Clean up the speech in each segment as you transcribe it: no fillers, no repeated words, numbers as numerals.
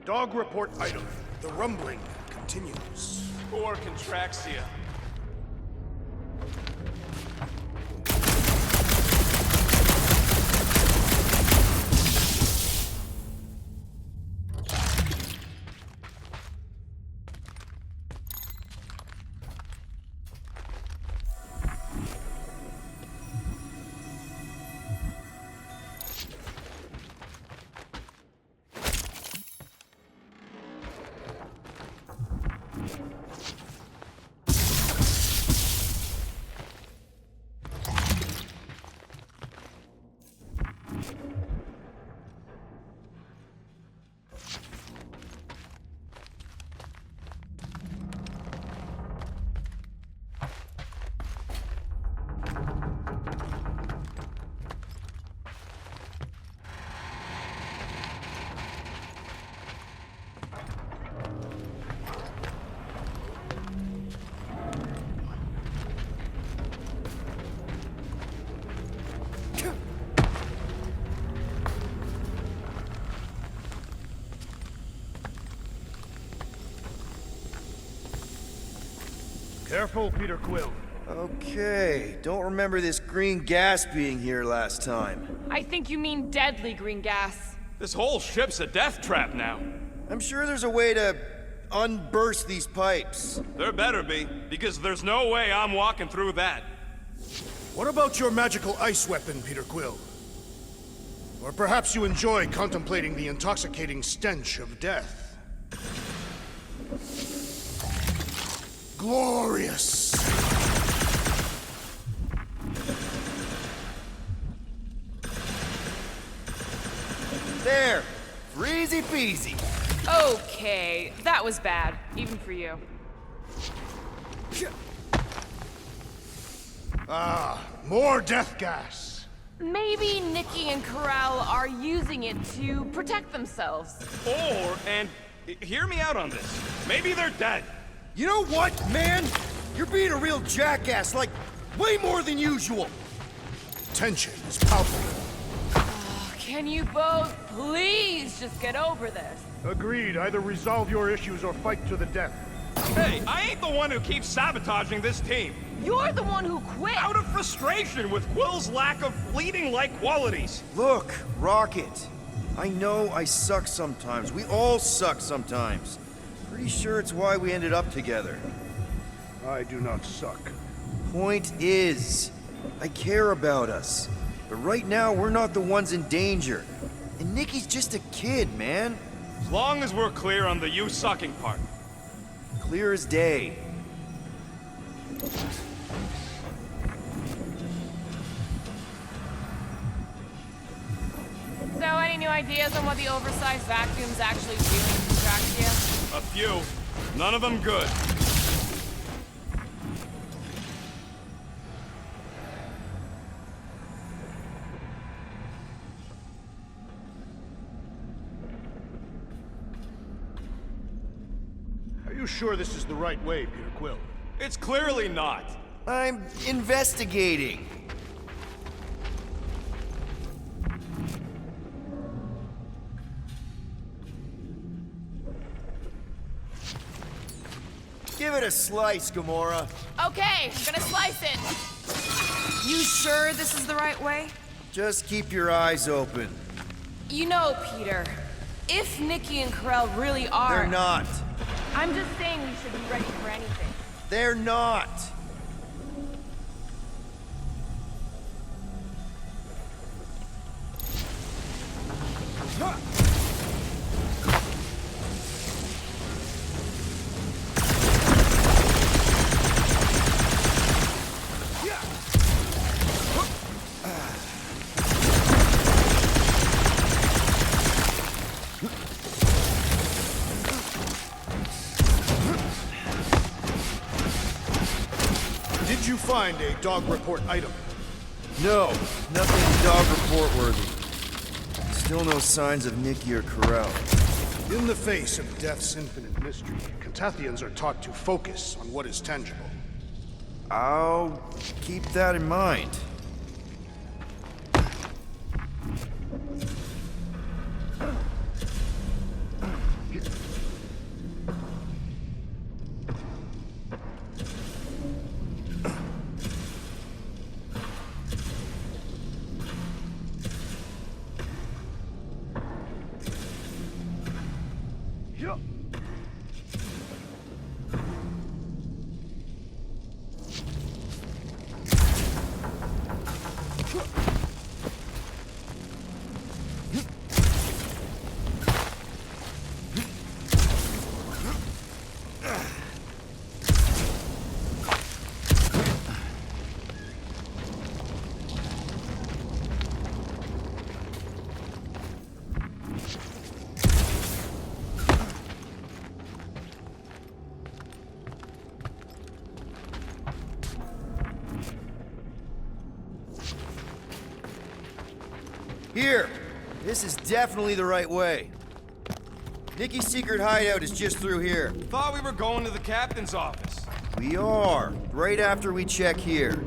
Dog report item. The rumbling continues. Poor Contraxia. Careful, peterquill. Okay, don't remember this green gas being here last time. I think you mean deadly green gas. This whole ship's a death trap now. I'm sure there's a way to unburst these pipes. There better be, because there's no way I'm walking through that. What about your magical ice weapon, peterquill? Or perhaps you enjoy contemplating the intoxicating stench of death. Glorious! There! Easy peasy! Okay, that was bad, even for you. Ah, more death gas! Maybe Nikki and Corral are using it to protect themselves. And hear me out on this. Maybe they're dead. You know what, man? You're being a real jackass, like, way more than usual! Tension is palpable. Can you both please just get over this? Agreed. Either resolve your issues or fight to the death. Hey, I ain't the one who keeps sabotaging this team. You're the one who quit! Out of frustration with Quill's lack of fleeting-like qualities. Look, Rocket. I know I suck sometimes. We all suck sometimes. Pretty sure it's why we ended up together. I do not suck. Point is, I care about us. But right now, we're not the ones in danger. And Nikki's just a kid, man. As long as we're clear on the you sucking part. Clear as day. So, any new ideas on what the oversized vacuum's actually doing to Contraxia? A few. None of them good. Are you sure this is the right way, peterquill? It's clearly not. I'm investigating. Give it a slice, Gamora. Okay, I'm gonna slice it. You sure this is the right way? Just keep your eyes open. You know, Peter, if Nikki and Corral really are... They're not. I'm just saying we should be ready for anything. They're not. Did you find a dog report item? No, nothing dog report worthy. Still no signs of Nikki or Corral. In the face of death's infinite mystery, Catathians are taught to focus on what is tangible. I'll keep that in mind. Here! This is definitely the right way. Nikki's secret hideout is just through here. Thought we were going to the captain's office. We are, right after we check here.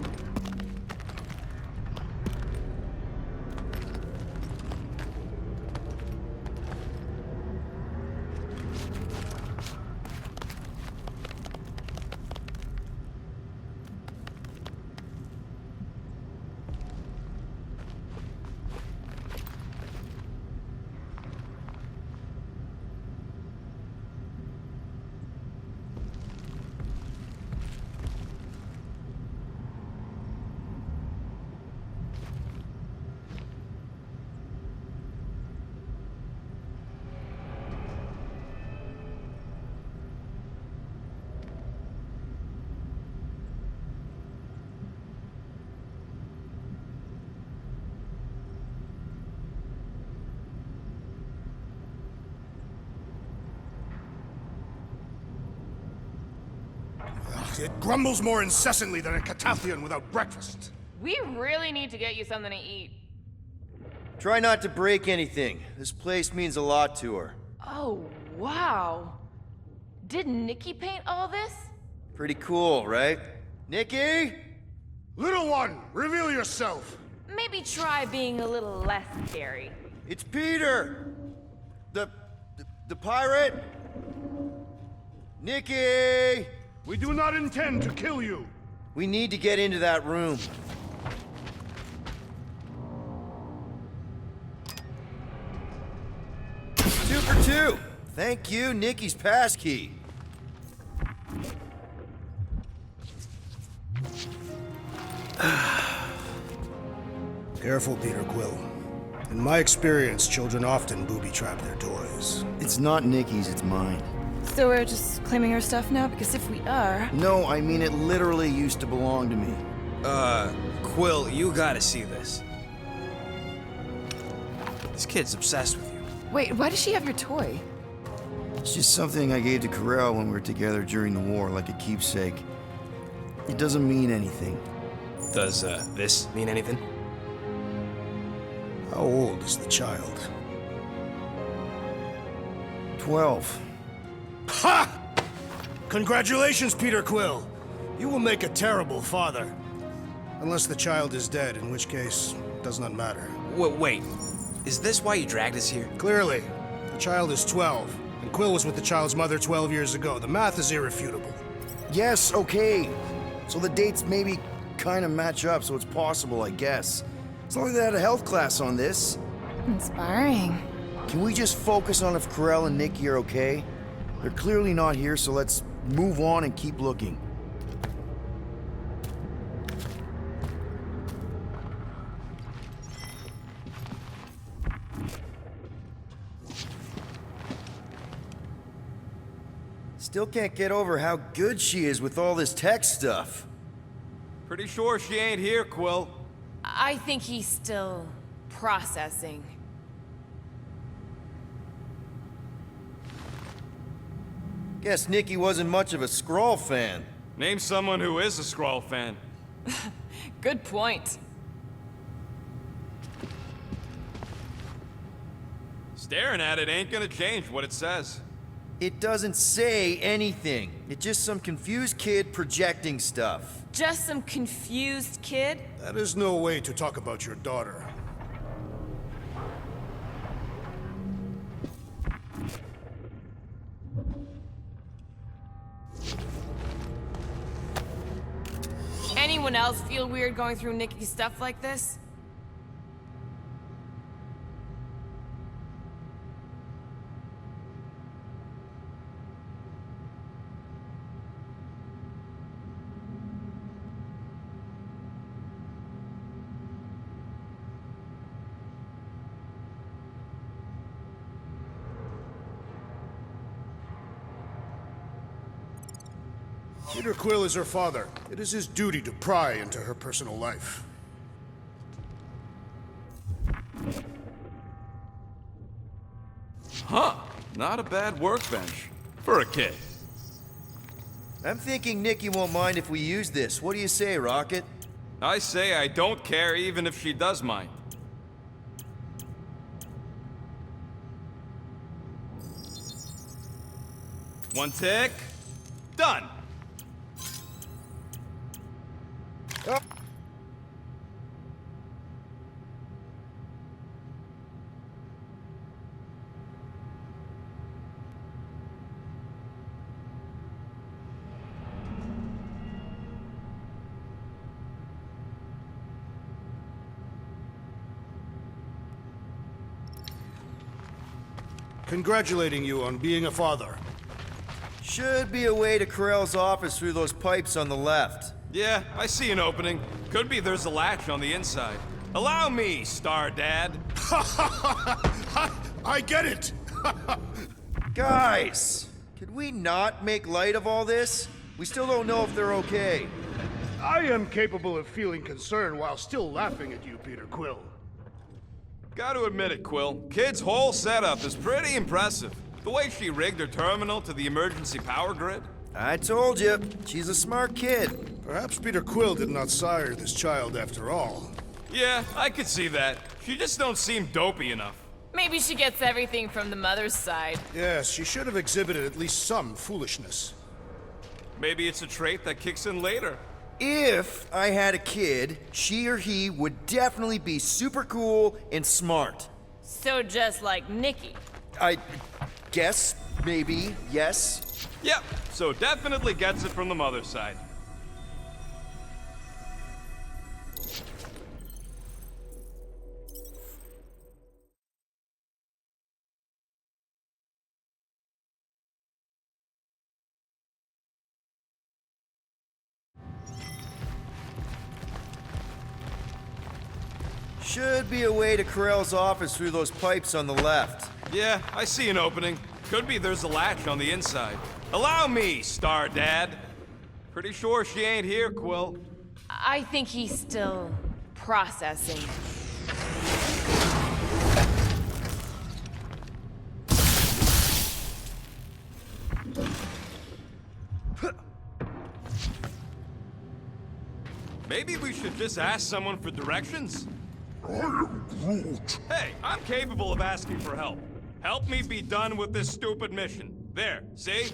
It grumbles more incessantly than a Catathian without breakfast. We really need to get you something to eat. Try not to break anything. This place means a lot to her. Oh, wow. Did Nikki paint all this? Pretty cool, right? Nikki? Little one, reveal yourself. Maybe try being a little less scary. It's Peter! The pirate? Nikki! We do not intend to kill you. We need to get into that room. Two for two! Thank you, Nikki's passkey. Careful, peterquill. In my experience, children often booby-trap their toys. It's not Nikki's, it's mine. So we're just claiming her stuff now? Because if we are... No, I mean it literally used to belong to me. Quill, you gotta see this. This kid's obsessed with you. Wait, why does she have your toy? It's just something I gave to Corel when we were together during the war, like a keepsake. It doesn't mean anything. Does, this mean anything? How old is the child? 12. Ha! Congratulations, peterquill. You will make a terrible father. Unless the child is dead, in which case, it does not matter. Wait. Is this why you dragged us here? Clearly, the child is 12, and Quill was with the child's mother 12 years ago. The math is irrefutable. Yes, okay. So the dates maybe kind of match up, so it's possible, I guess. It's not like they had a health class on this. Inspiring. Can we just focus on if Corel and Nikki are okay? They're clearly not here, so let's move on and keep looking. Still can't get over how good she is with all this tech stuff. Pretty sure she ain't here, Quill. I think he's still processing. Guess Nikki wasn't much of a Skrull fan. Name someone who is a Skrull fan. Good point. Staring at it ain't gonna change what it says. It doesn't say anything. It's just some confused kid projecting stuff. Just some confused kid? That is no way to talk about your daughter. Anyone else feel weird going through Nikki's stuff like this? Peterquill is her father. It is his duty to pry into her personal life. Huh. Not a bad workbench. For a kid. I'm thinking Nikki won't mind if we use this. What do you say, Rocket? I say I don't care even if she does mind. One tick. Done. Oh. Congratulating you on being a father. Should be a way to Corell's office through those pipes on the left. Yeah, I see an opening. Could be there's a latch on the inside. Allow me, Star Dad. I get it! Guys, could we not make light of all this? We still don't know if they're okay. I am capable of feeling concern while still laughing at you, Peter Quill. Gotta admit it, Quill. Kid's whole setup is pretty impressive. The way she rigged her terminal to the emergency power grid. I told you, she's a smart kid. Perhaps Peter Quill did not sire this child after all. Yeah, I could see that. She just don't seem dopey enough. Maybe she gets everything from the mother's side. Yes, she should have exhibited at least some foolishness. Maybe it's a trait that kicks in later. If I had a kid, she or he would definitely be super cool and smart. So just like Nikki. I guess, maybe, yes. Yep, so definitely gets it from the mother's side. Should be a way to Corell's office through those pipes on the left. Yeah, I see an opening. Could be there's a latch on the inside. Allow me, Star Dad. Pretty sure she ain't here, Quill. I think he's still processing. Maybe we should just ask someone for directions? I am Groot. Hey, I'm capable of asking for help. Help me be done with this stupid mission. There, see?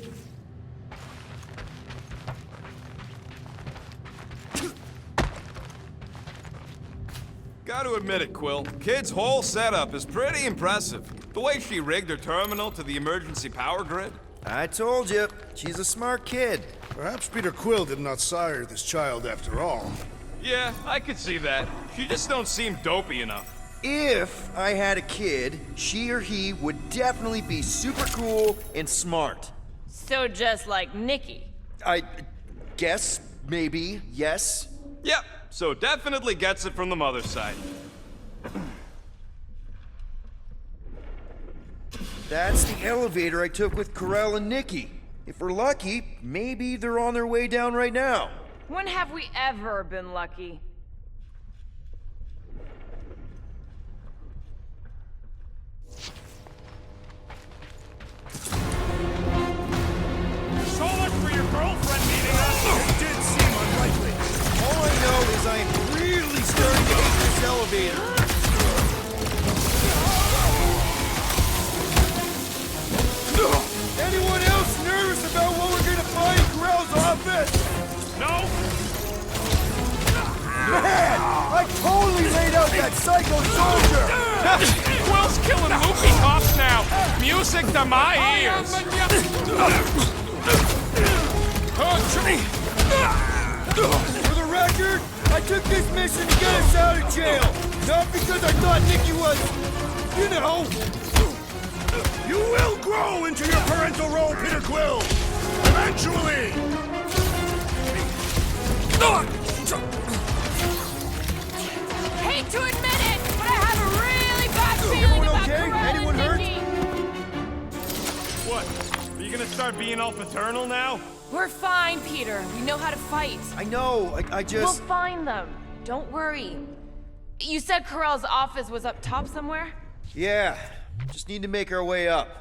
Gotta admit it, Quill. Kid's whole setup is pretty impressive. The way she rigged her terminal to the emergency power grid. I told you, she's a smart kid. Perhaps Peter Quill did not sire this child after all. Yeah, I could see that. She just don't seem dopey enough. If I had a kid, she or he would definitely be super cool and smart. So just like Nikki. I guess, maybe, yes. Yep, so definitely gets it from the mother's side. That's the elevator I took with Corell and Nikki. If we're lucky, maybe they're on their way down right now. When have we ever been lucky? So much for your girlfriend meeting us! It did seem unlikely. All I know is I am really starting to hate this elevator. Anyone else nervous about what we're gonna find in Corell's office? No? Man, I totally laid out that psycho soldier! Quill's killing loopy cops now! Music to my ears! For the record, I took this mission to get us out of jail, not because I thought Nikki was, you know. You will grow into your parental role, Peter Quill! Eventually! Hate to admit it, but I have a really bad feeling about okay? Corell Anyone and hurt? Nikki. What? Are you gonna start being all paternal now? We're fine, Peter. We know how to fight. I know, I We'll just... find them. Don't worry. You said Corell's office was up top somewhere? Yeah, just need to make our way up.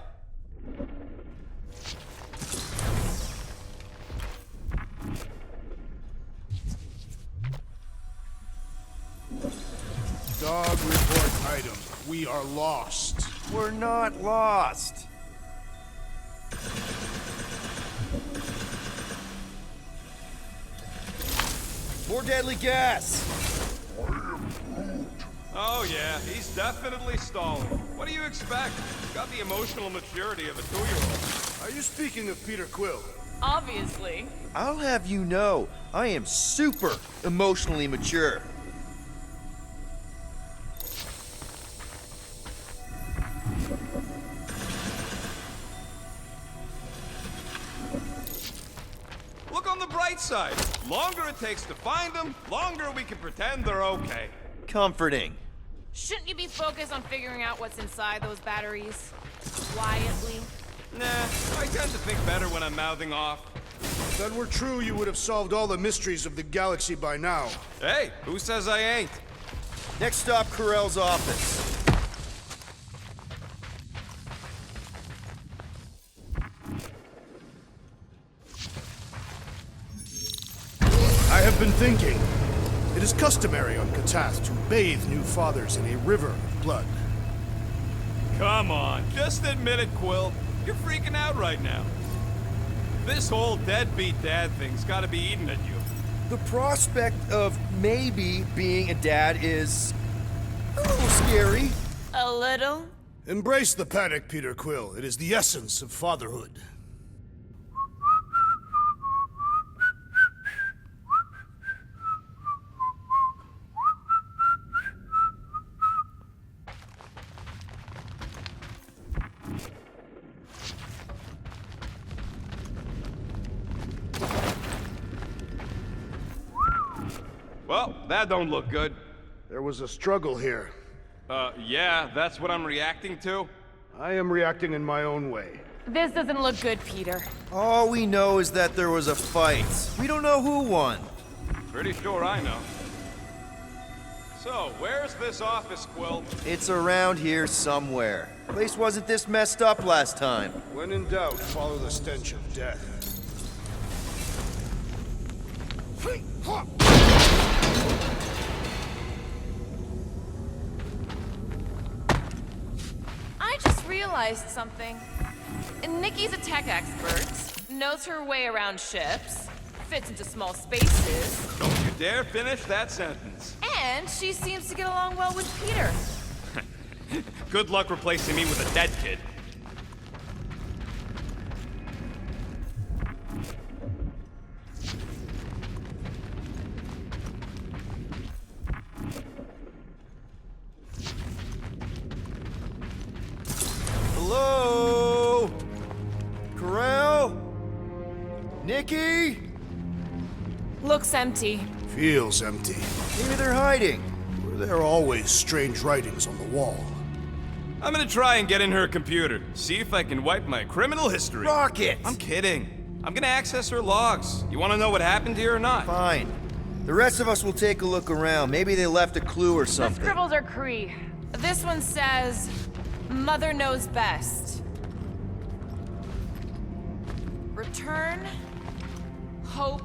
Dog report item. We are lost. We're not lost. More deadly gas! Oh yeah, he's definitely stalling. What do you expect? Got the emotional maturity of a 2-year-old. Are you speaking of Peter Quill? Obviously. I'll have you know, I am super emotionally mature. Look on the bright side. Longer it takes to find them, longer we can pretend they're okay. Comforting. Shouldn't you be focused on figuring out what's inside those batteries? Quietly? Nah, I tend to think better when I'm mouthing off. If that were true, you would have solved all the mysteries of the galaxy by now. Hey, who says I ain't? Next stop, Carell's office. I have been thinking. It is customary on Katath to bathe new fathers in a river of blood. Come on, just admit it, Quill. You're freaking out right now. This whole deadbeat dad thing's gotta be eating at you. The prospect of maybe being a dad is a little scary. A little? Embrace the panic, Peter Quill. It is the essence of fatherhood. Well, that don't look good. There was a struggle here. Yeah, that's what I'm reacting to? I am reacting in my own way. This doesn't look good, Peter. All we know is that there was a fight. We don't know who won. Pretty sure I know. So, where's this office, Quill? It's around here somewhere. Place wasn't this messed up last time. When in doubt, follow the stench of death. I just realized something. Nikki's a tech expert, knows her way around ships, fits into small spaces, Don't you dare finish that sentence. and she seems to get along well with Peter. Good luck replacing me with a dead kid. Hello? Carell? Nikki? Looks empty. Feels empty. Maybe they're hiding. There are always strange writings on the wall. I'm gonna try and get in her computer, see if I can wipe my criminal history. Rocket! I'm kidding. I'm gonna access her logs. You wanna know what happened here or not? Fine. The rest of us will take a look around. Maybe they left a clue or The something. scribbles are Cree. This one says, Mother knows best. Return, hope,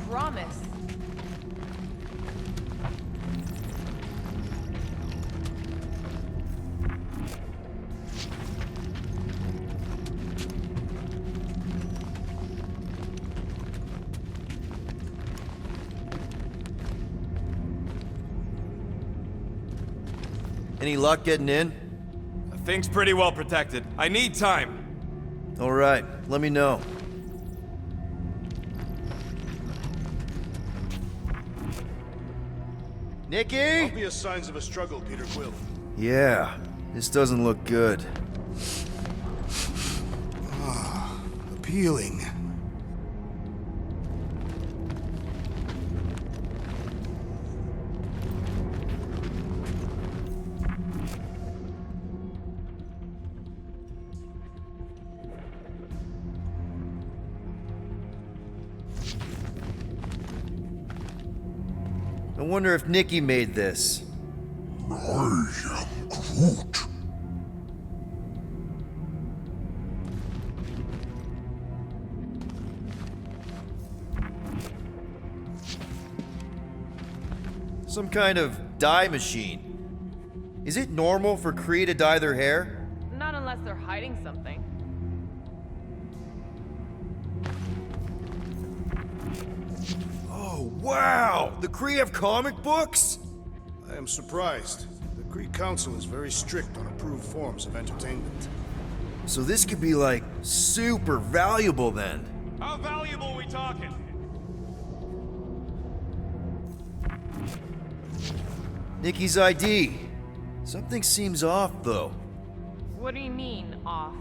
promise. Any luck getting in? The thing's pretty well protected. I need time. All right, let me know. Nikki? Obvious signs of a struggle, Peter Quill. Yeah, this doesn't look good. Appealing. I wonder if Nikki made this. I am Groot. Some kind of dye machine. Is it normal for Kree to dye their hair? Not unless they're hiding something. Oh, Oh, wow! The Kree have comic books? I am surprised. The Kree Council is very strict on approved forms of entertainment. So this could be like super valuable then. How valuable are we talking? Nikki's ID. Something seems off though. What do you mean, off?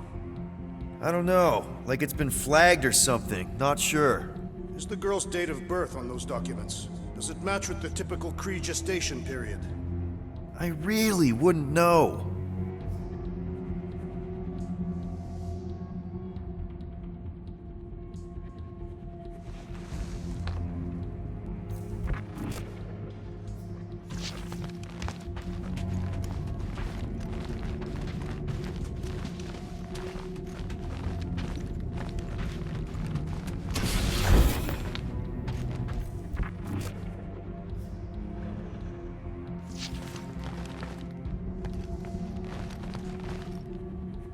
I don't know, like it's been flagged or something, not sure. Is the girl's date of birth on those documents? Does it match with the typical Kree gestation period? I really wouldn't know.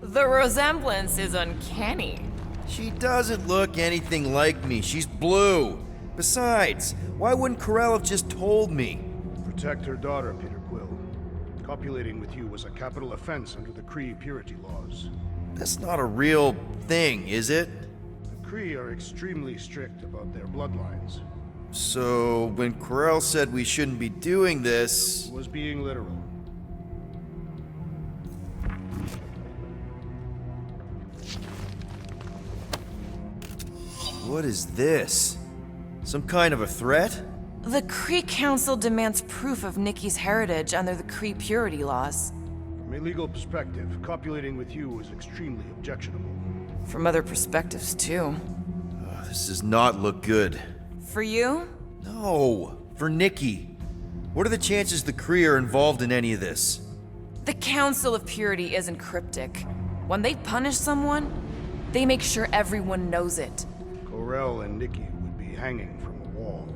The resemblance is uncanny. She doesn't look anything like me. She's blue. Besides, why wouldn't Corell have just told me? Protect her daughter, Peter Quill. Copulating with you was a capital offense under the Kree purity laws. That's not a real thing, is it? The Kree are extremely strict about their bloodlines. So, when Corell said we shouldn't be doing this... He was being literal. What is this? Some kind of a threat? The Kree Council demands proof of Nikki's heritage under the Kree purity laws. From a legal perspective, copulating with you was extremely objectionable. From other perspectives, too. Oh, this does not look good. For you? No, for Nikki. What are the chances the Kree are involved in any of this? The Council of Purity isn't cryptic. When they punish someone, they make sure everyone knows it. Corell and Nikki would be hanging from a wall.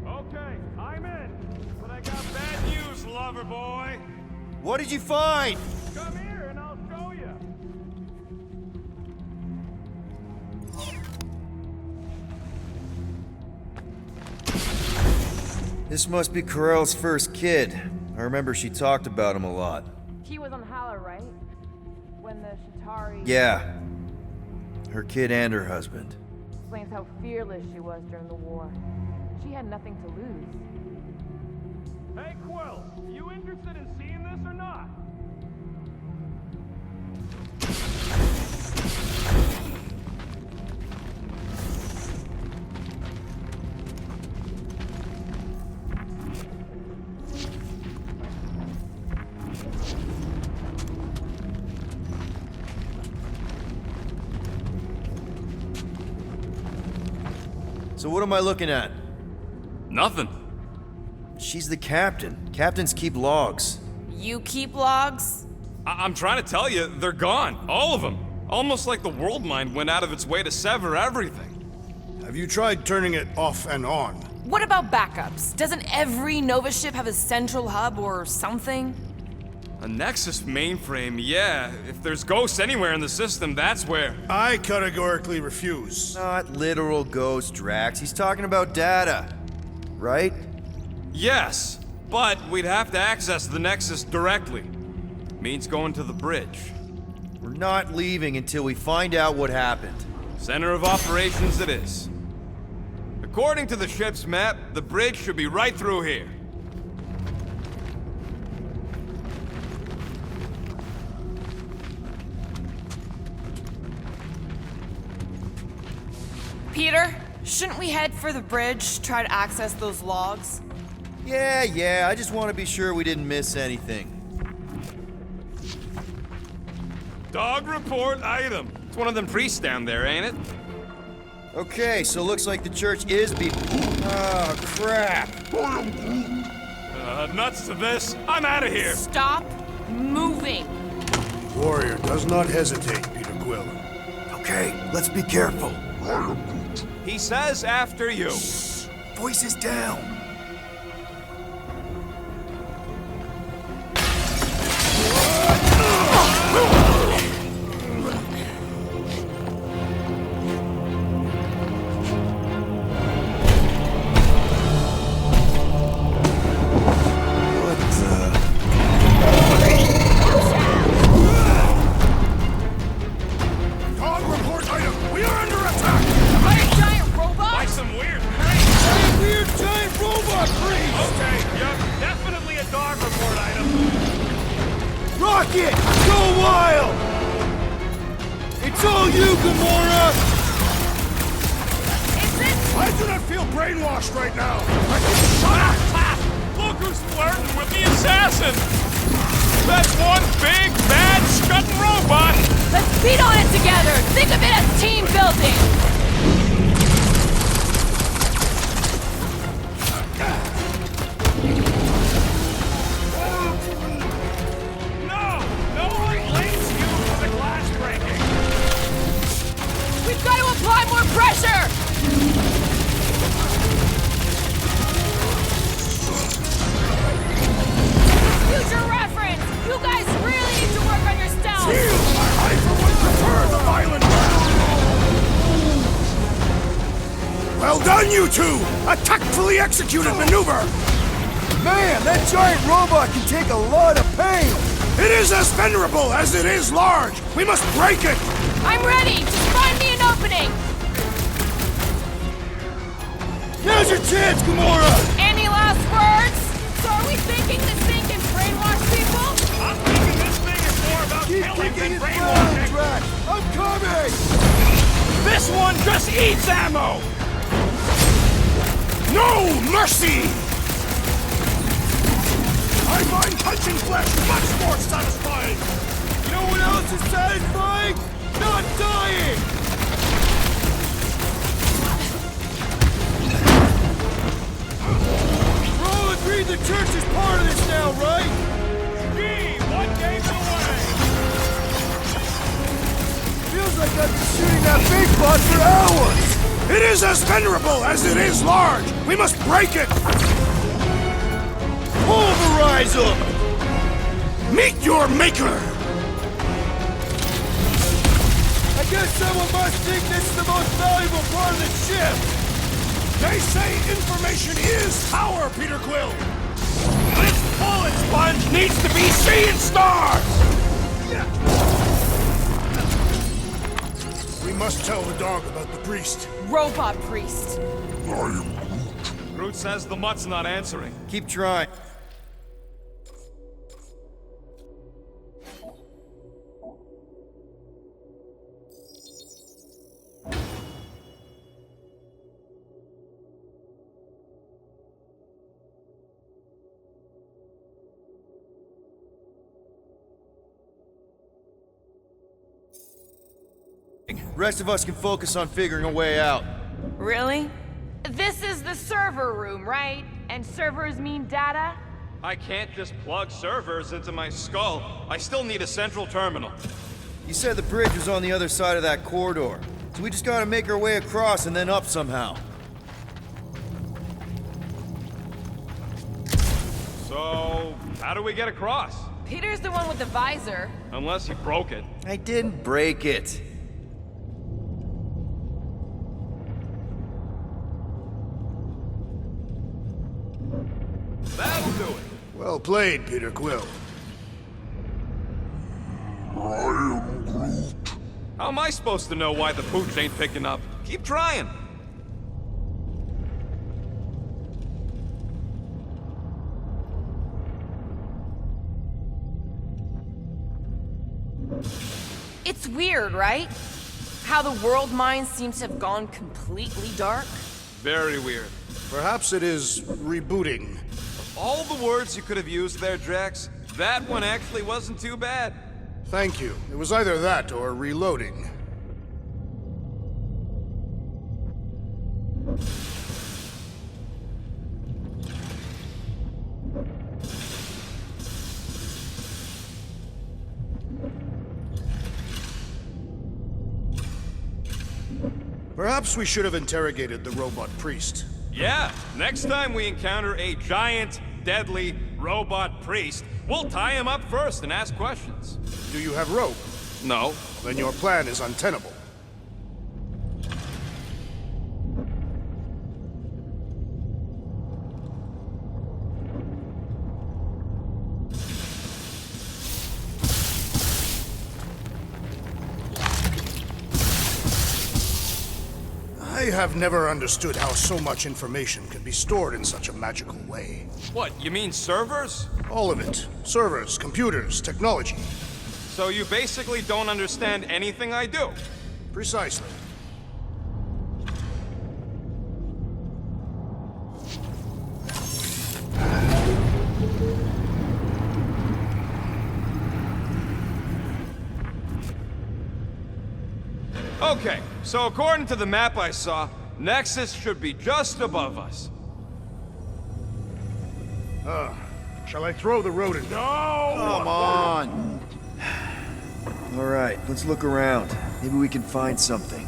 Okay, I'm in. But I got bad news, lover boy. What did you find? Come here and I'll show you. This must be Corell's first kid. I remember she talked about him a lot. He was on Hala, right? When the Shatari Yeah. Her kid and her husband. explains how fearless she was during the war. She had nothing to lose. Hey, Quill, you interested in seeing this or not? So what am I looking at? Nothing. She's the captain. Captains keep logs. You keep logs? I'm trying to tell you, they're gone. All of them. Almost like the world mind went out of its way to sever everything. Have you tried turning it off and on? What about backups? Doesn't every Nova ship have a central hub or something? A Nexus mainframe, yeah. If there's ghosts anywhere in the system, that's where. I categorically refuse. Not literal ghost, Drax. He's talking about data. Right? Yes, but we'd have to access the Nexus directly. Means going to the bridge. We're not leaving until we find out what happened. Center of operations it is. According to the ship's map, the bridge should be right through here. Peter, shouldn't we head for the bridge, try to access those logs? Yeah, I just want to be sure we didn't miss anything. Dog report item. It's one of them priests down there, ain't it? Okay, so looks like the church is Oh, crap! Nuts to this. I'm out of here. Stop moving! Warrior does not hesitate, Peter Quill. Okay, let's be careful. He says after you. Voices down. it! Go wild! It's all you, Gamora! Is it? I do not feel brainwashed right now. Shut up! Look who's flirting with the assassin! That's one big, bad, strutting robot! Let's beat on it together! Think of it as team building! No one blames you for the glass breaking! We've got to apply more pressure! Future reference! You guys really need to work on your stealth! I for one prefer the violent round. Well done, you two! A tactfully executed maneuver! Man, that giant robot can take a lot of pain! It is as venerable as it is large! We must break it! I'm ready! Just find me an opening! Now's your chance, Gamora! Any last words? So are we thinking this thing can brainwash people? I'm thinking this thing is more about Keep killing kicking than his brainwashing! Drax! I'm coming! This one just eats ammo! No mercy! I find punching flesh much more satisfying! You know what else is satisfying? Not dying! We're all agreed the church is part of this now, right? Gee, one game away! Feels like I've been shooting that big bot for hours! It is as venerable as it is large! We must break it! Pulverize him! Meet your maker! I guess someone must think this is the most valuable part of the ship! They say information is power, Peterquill! This bullet sponge needs to be seeing stars! We must tell the dog about the priest. Robot priest. I am Groot. Groot says the mutt's not answering. Keep trying. Rest of us can focus on figuring a way out. Really? This is the server room, right? And servers mean data? I can't just plug servers into my skull. I still need a central terminal. You said the bridge was on the other side of that corridor. So we just gotta make our way across and then up somehow. So, how do we get across? Peter's the one with the visor. Unless you broke it. I didn't break it. That'll do it. Well played, Peter Quill. I am Groot. How am I supposed to know why the pooch ain't picking up? Keep trying. It's weird, right? How the world mind seems to have gone completely dark. Very weird. Perhaps it is rebooting. All the words you could have used there, Drax, that one actually wasn't too bad. Thank you. It was either that or reloading. Perhaps we should have interrogated the robot priest. Yeah, next time we encounter a giant, deadly robot priest, we'll tie him up first and ask questions. Do you have rope? No. Then your plan is untenable. I have never understood how so much information can be stored in such a magical way. What, you mean servers? All of it. Servers, computers, technology. So you basically don't understand anything I do? Precisely. Okay, so according to the map I saw, Nexus should be just above us. Shall I throw the rodent? Come on! Alright, let's look around. Maybe we can find something.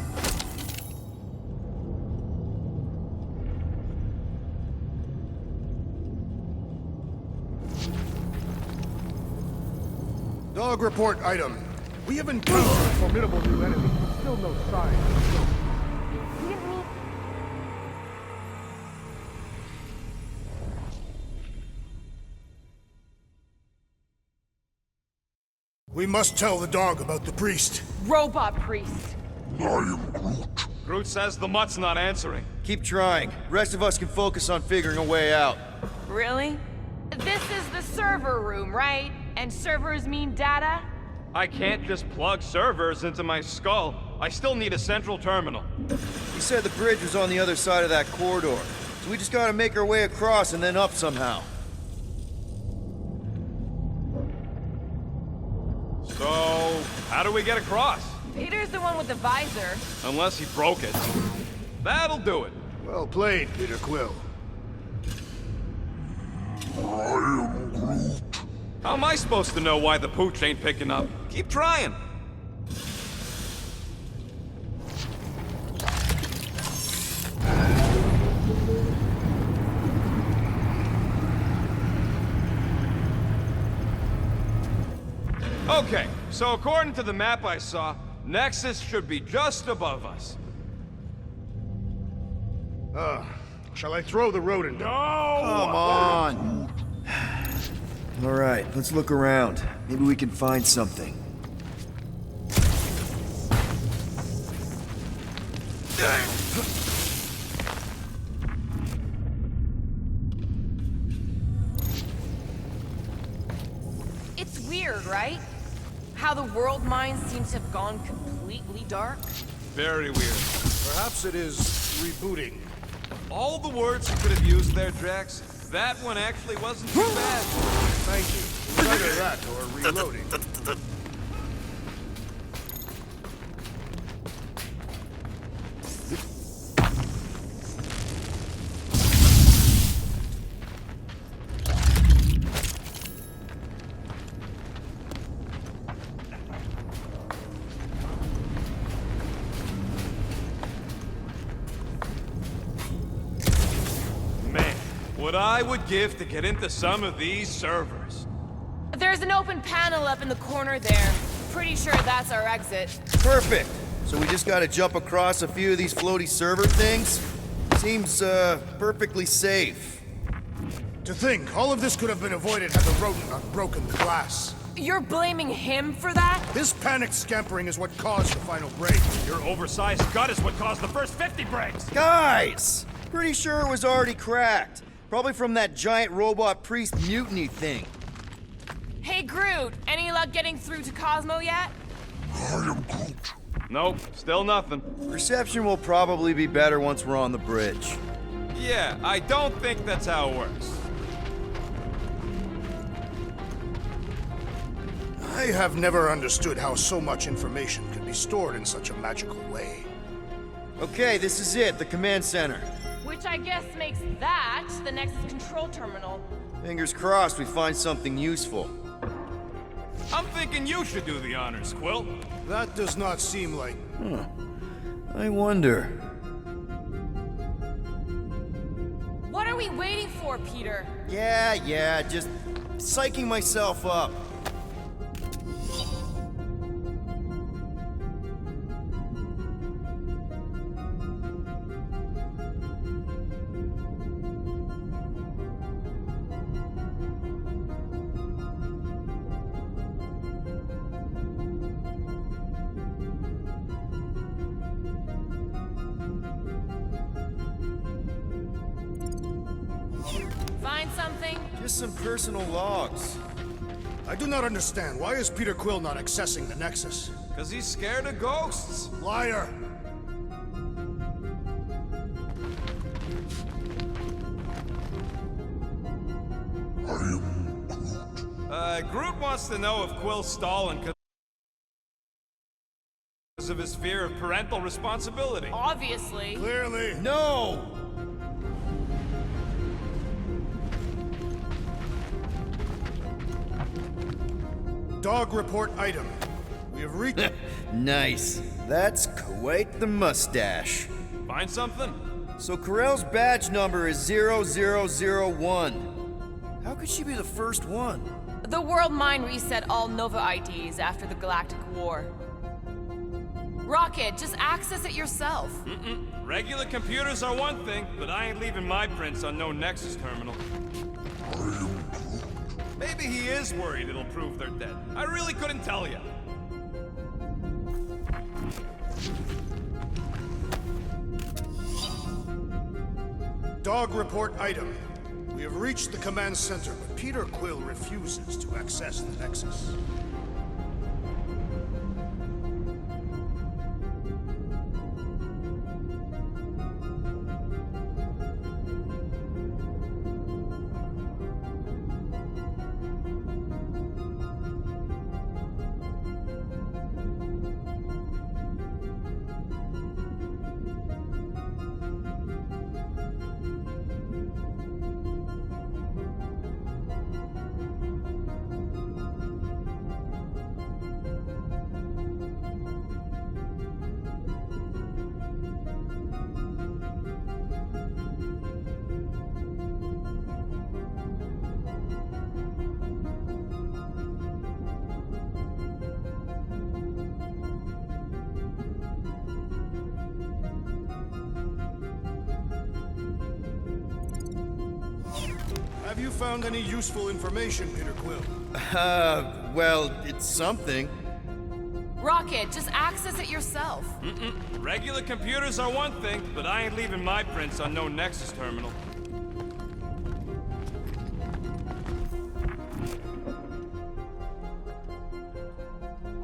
Dog report item. We have encountered a formidable new enemy. Still no sign. We must tell the dog about the priest. Robot priest. I am Groot. Groot says the mutt's not answering. Keep trying. Rest of us can focus on figuring a way out. Really? This is the server room, right? And servers mean data? I can't just plug servers into my skull. I still need a central terminal. He said the bridge was on the other side of that corridor. So we just gotta make our way across and then up somehow. So, how do we get across? Peter's the one with the visor. Unless he broke it. That'll do it. Well played, Peter Quill. I am Groot. How am I supposed to know why the pooch ain't picking up? Keep trying. Okay, so according to the map I saw, Nexus should be just above us. Shall I throw the rodent? Come on! Alright, let's look around. Maybe we can find something. It's weird, right? How the world minds seem to have gone completely dark. Very weird. Perhaps it is rebooting. All the words you could have used there, Drax, that one actually wasn't too bad. Thank you. Either that or reloading. Man, what I would give to get into some of these servers. There's an open panel up in the corner there. Pretty sure that's our exit. Perfect! So we just gotta jump across a few of these floaty server things? Seems, perfectly safe. To think, all of this could have been avoided had the rodent not broken the glass. You're blaming him for that? His panicked scampering is what caused the final break. Your oversized gut is what caused the first 50 breaks. Guys! Pretty sure it was already cracked. Probably from that giant robot priest mutiny thing. Hey, Groot, any luck getting through to Cosmo yet? I am Groot. Nope, still nothing. Reception will probably be better once we're on the bridge. Yeah, I don't think that's how it works. I have never understood how so much information could be stored in such a magical way. Okay, this is it, the command center. Which I guess makes that the Nexus control terminal. Fingers crossed we find something useful. I'm thinking you should do the honors, Quill. That does not seem like... I wonder. What are we waiting for, Peter? Yeah, just psyching myself up. Find something? Just some personal logs. I do not understand. Why is Peter Quill not accessing the Nexus? Because he's scared of ghosts. Liar! I am Groot. Groot wants to know if Quill's stalling because of his fear of parental responsibility. Obviously. Clearly. No! Dog report item. We have reached... Nice. That's quite the mustache. Find something? So Corell's badge number is 0001. How could she be the first one? The world mind reset all Nova IDs after the Galactic War. Rocket, just access it yourself. Regular computers are one thing, but I ain't leaving my prints on no Nexus terminal. I am Groot. Maybe he is worried it'll prove they're dead. I really couldn't tell you. Dog report item. We have reached the command center, but Peter Quill refuses to access the Nexus. Have you found any useful information, Peter Quill? Well, it's something. Rocket, just access it yourself. Regular computers are one thing, but I ain't leaving my prints on no Nexus terminal.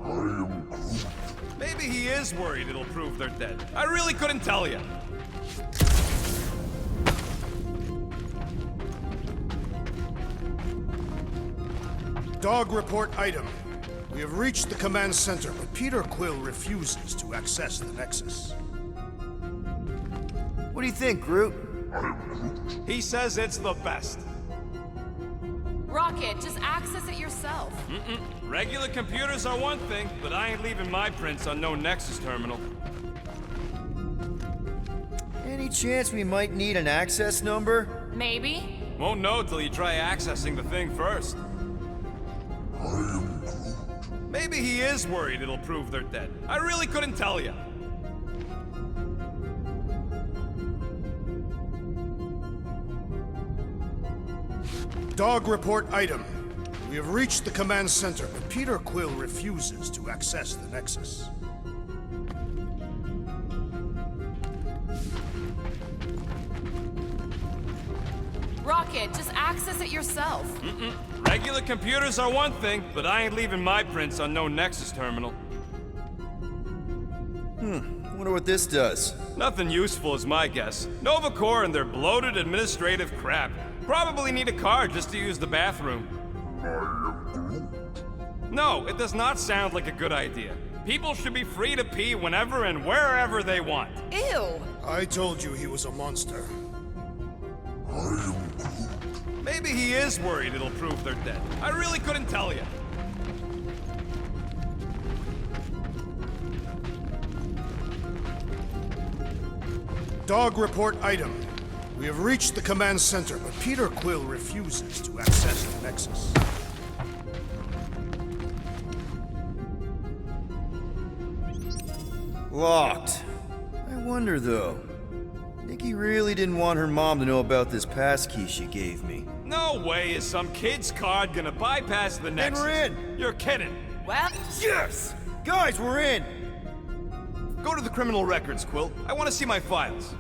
I am Groot. Maybe he is worried it'll prove they're dead. I really couldn't tell you. Dog report item. We have reached the command center, but Peter Quill refuses to access the Nexus. What do you think, Groot? He says it's the best. Rocket, just access it yourself. Regular computers are one thing, but I ain't leaving my prints on no Nexus terminal. Any chance we might need an access number? Maybe. Won't know till you try accessing the thing first. I am Groot. Maybe he is worried it'll prove they're dead. I really couldn't tell you. Dog report item. We have reached the command center, but Peter Quill refuses to access the Nexus. Rocket, just access it yourself. Regular computers are one thing, but I ain't leaving my prints on no Nexus terminal. Wonder what this does. Nothing useful is my guess. Novacorps and their bloated administrative crap. Probably need a card just to use the bathroom. I am Groot. No, it does not sound like a good idea. People should be free to pee whenever and wherever they want. Ew. I told you he was a monster. I am Groot. Maybe he is worried it'll prove they're dead. I really couldn't tell you. Dog report item. We have reached the command center, but Peter Quill refuses to access the Nexus. Locked. I wonder, though. Nikki really didn't want her mom to know about this passkey she gave me. No way is some kid's card gonna bypass the Nexus. we're in. You're kidding. Well, Yes! Guys, we're in! Go to the criminal records, Quill. I want to see my files.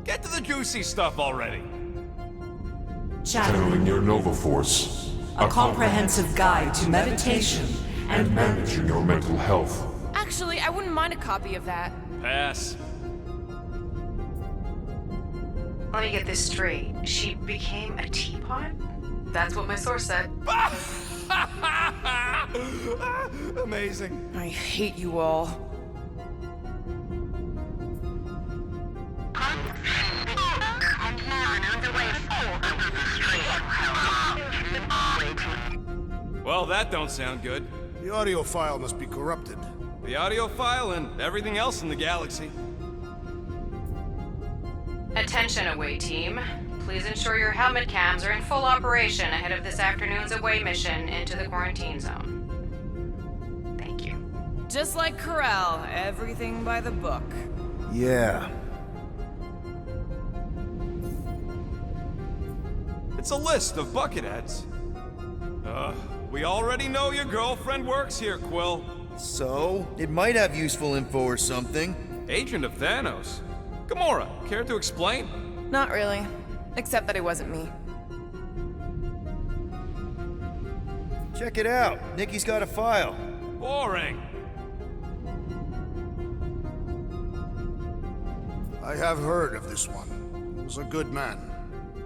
Get to the juicy stuff already. Channeling your Nova Force. A comprehensive guide to meditation And managing your mental health. Actually, I wouldn't mind a copy of that. Pass. Let me get this straight. She became a teapot? That's what my source said. Amazing. I hate you all. Well, that don't sound good. The audio file must be corrupted. The audio file and everything else in the galaxy. Attention, away team. Please ensure your helmet cams are in full operation ahead of this afternoon's away mission into the quarantine zone. Thank you. Just like Corral, everything by the book. Yeah. It's a list of bucketheads. We already know your girlfriend works here, Quill. So, it might have useful info or something. Agent of Thanos. Gamora, care to explain? Not really. Except that it wasn't me. Check it out. Nikki's got a file. Boring. I have heard of this one. He was a good man.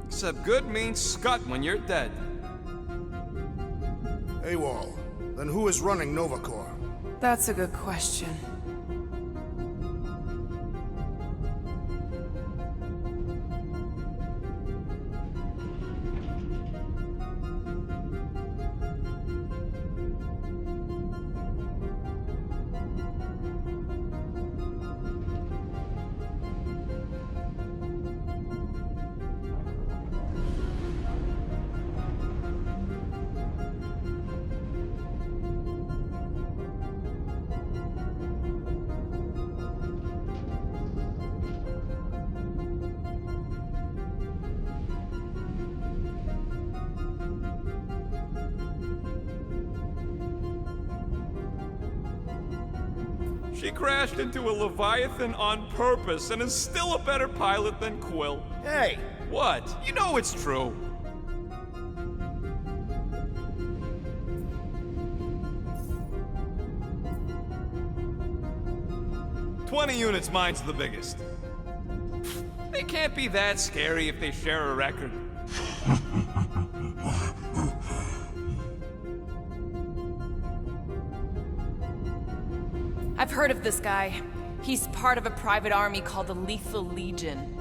Except good means scut when you're dead. AWOL. Then who is running Novacorps? That's a good question. She crashed into a Leviathan on purpose and is still a better pilot than Quill. Hey! What? You know it's true. "20 units, mine's the biggest. They can't be that scary if they share a record. I've heard of this guy. He's part of a private army called the Lethal Legion.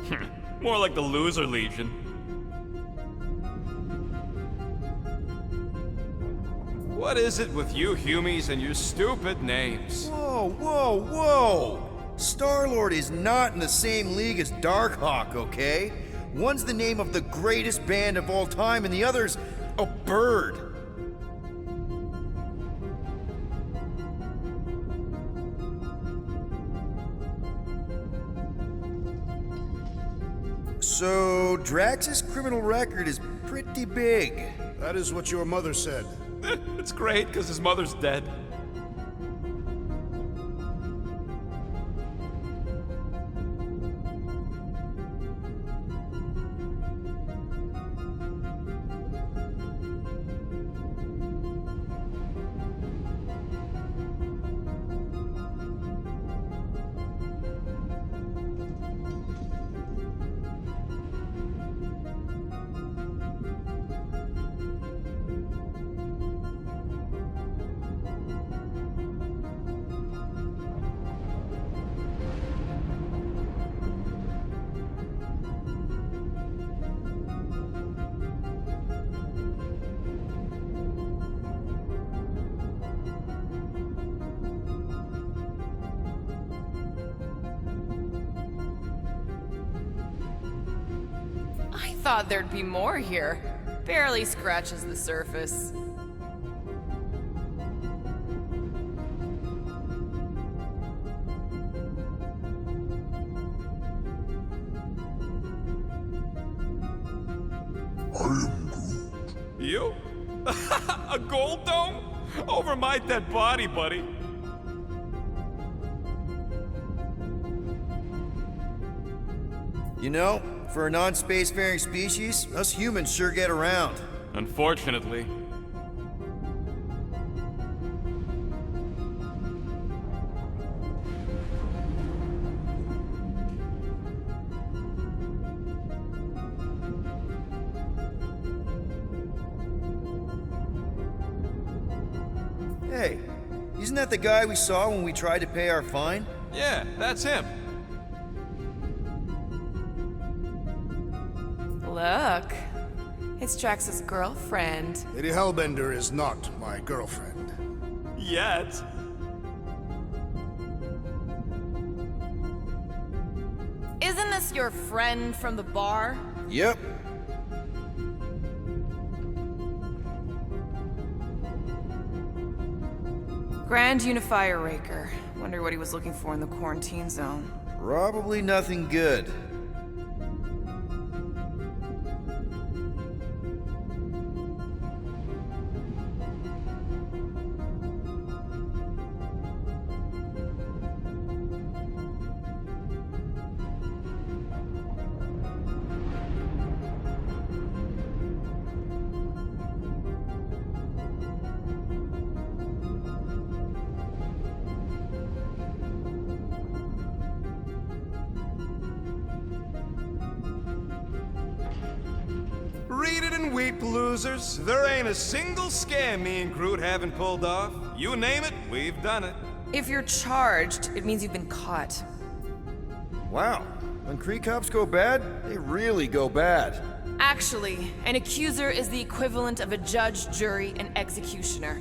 More like the Loser Legion. What is it with you Humies and your stupid names? Whoa, whoa, whoa! Starlord is not in the same league as Darkhawk, okay? One's the name of the greatest band of all time, and the other's a bird. So, Drax's criminal record is pretty big. That is what your mother said. It's great, because his mother's dead. I thought there'd be more here. Barely scratches the surface. I am Groot. You? A gold dome? Over my dead body, buddy. You know, For a non-spacefaring species, us humans sure get around. Unfortunately. Hey, isn't that the guy we saw when we tried to pay our fine? Yeah, that's him. Look, it's Drax's girlfriend. Lady Hellbender is not my girlfriend. Yet. Isn't this your friend from the bar? Yep. Grand Unifier Raker. Wonder what he was looking for in the quarantine zone. Probably nothing good. Read it in Wheat Losers. There ain't a single scam me and Groot haven't pulled off. You name it, we've done it. If you're charged, it means you've been caught. Wow. When Kree cops go bad, they really go bad. Actually, an accuser is the equivalent of a judge, jury, and executioner.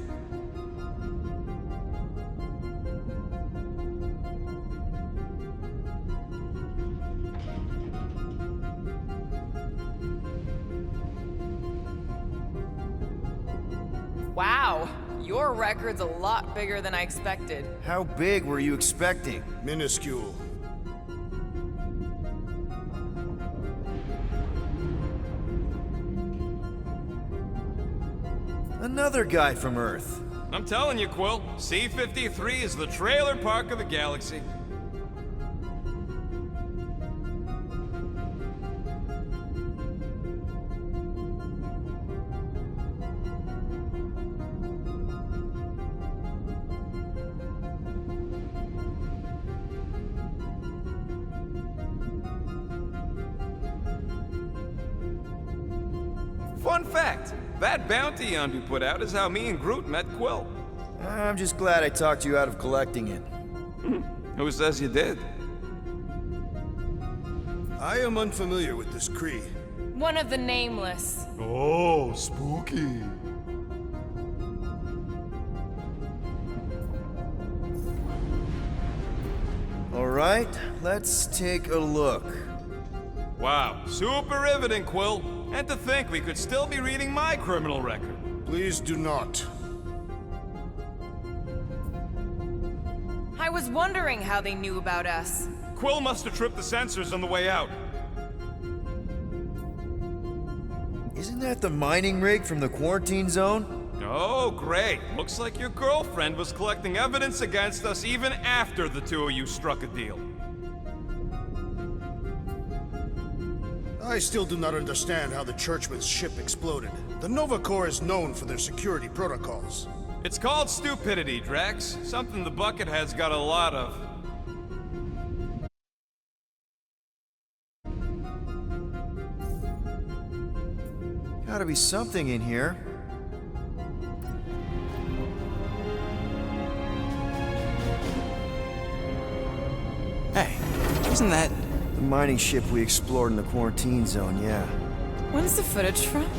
Wow, your record's a lot bigger than I expected. How big were you expecting? Minuscule. Another guy from Earth. I'm telling you, Quill, C-53 is the trailer park of the galaxy. Fun fact, that bounty Yondu put out is how me and Groot met Quill. I'm just glad I talked you out of collecting it. Who says you did? I am unfamiliar with this Kree. One of the nameless. Oh, spooky. All right, let's take a look. Wow, super riveting, Quill. And to think we could still be reading my criminal record. Please do not. I was wondering how they knew about us. Quill must have tripped the sensors on the way out. Isn't that the mining rig from the quarantine zone? Oh, great. Looks like your girlfriend was collecting evidence against us even after the two of you struck a deal. I still do not understand how the Churchman's ship exploded. The Novacorps is known for their security protocols. It's called stupidity, Drax. Something the Buckethead's got a lot of. Gotta be something in here. Hey, wasn't that... The mining ship we explored in the quarantine zone, yeah. When's the footage from?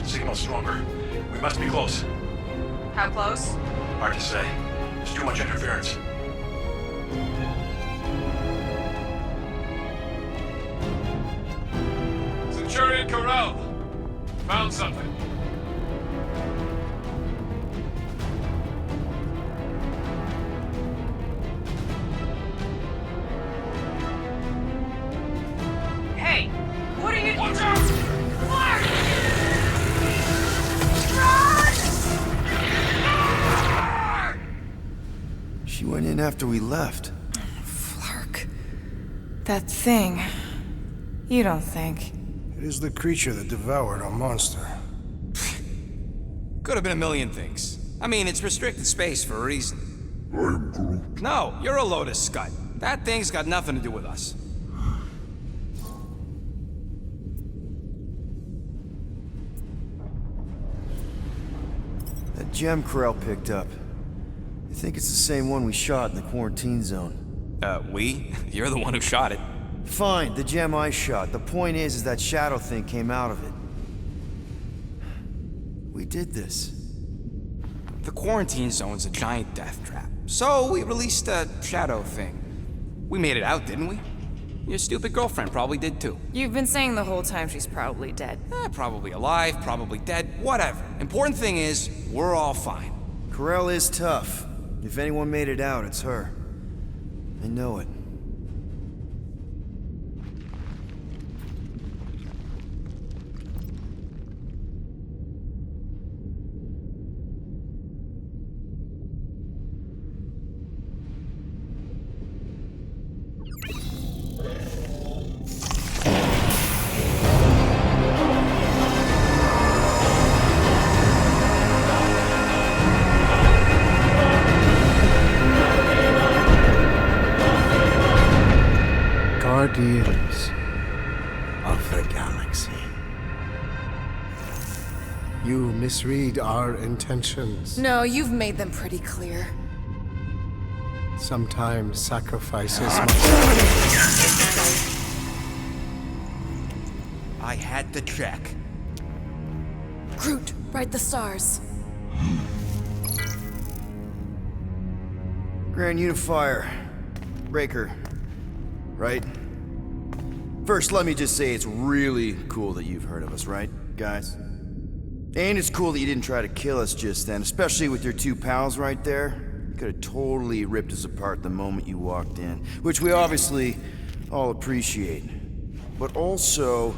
Signal stronger. We must be close. How close? Hard to say. There's too much interference. Centurion Corral! Found something. Hey, what are you... Watch out! She went in after we left. Flark. That thing. You don't think. It is the creature that devoured our monster. Could have been a million things. I mean, it's restricted space for a reason. I'm Groot. No, you're a load of scud. That thing's got nothing to do with us. That gem Corell picked up. I think it's the same one we shot in the quarantine zone. We? You're the one who shot it. Fine, the gem I shot. The point is that shadow thing came out of it. We did this. The quarantine zone's a giant death trap. So we released a shadow thing. We made it out, didn't we? Your stupid girlfriend probably did too. You've been saying the whole time she's probably dead. Probably alive, probably dead, whatever. Important thing is, we're all fine. Corell is tough. If anyone made it out, it's her. I know it. Guardians of the Galaxy. You misread our intentions. No, you've made them pretty clear. Sometimes sacrifices I had to check. Groot, write the stars. Grand Unifier. Raker. Right? First, let me just say it's really cool that you've heard of us, right, guys? And it's cool that you didn't try to kill us just then, especially with your two pals right there. You could have totally ripped us apart the moment you walked in, which we obviously all appreciate. But also,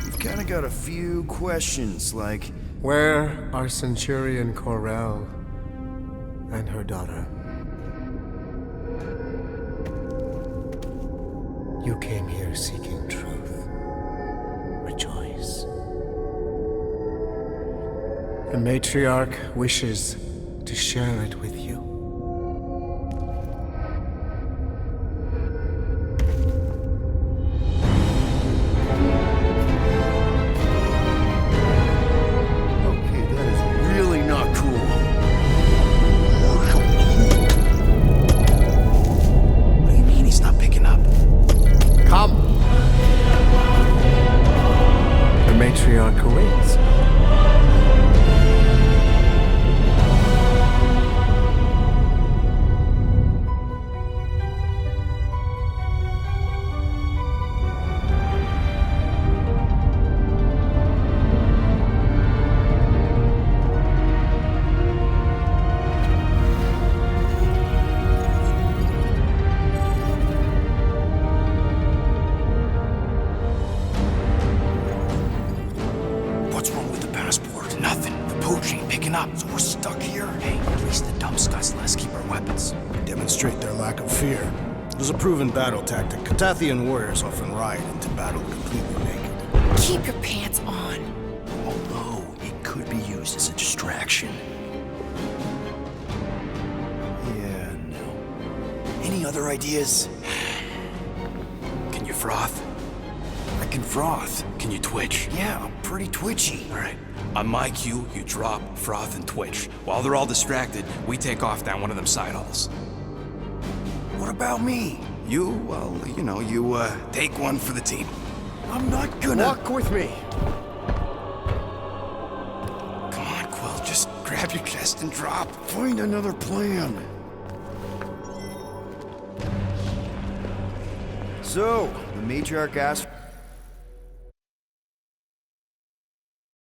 we've kind of got a few questions, like... Where are Centurion Corell and her daughter? You came here seeking truth. Rejoice. The matriarch wishes to share it with you. Okay, that is really not cool. What do you mean he's not picking up? Come! The matriarch awaits. What's wrong with the passport? Nothing. The pooch ain't picking up, so we're stuck here. Hey, at least the dumb scuds let us keep our weapons. Demonstrate their lack of fear. It is a proven battle tactic. Katathian warriors often ride into battle completely naked. Keep your pants on. Although, it could be used as a distraction. Yeah, no. Any other ideas? Can you froth? I can froth. Can you twitch? Yeah, I'm pretty twitchy. All right. On my cue, you drop, froth, and twitch. While they're all distracted, we take off down one of them side halls. What about me? You, well, you know, you, take one for the team. I'm not gonna... Walk with me. Come on, Quill, just grab your chest and drop. Find another plan. So, the matriarch asked...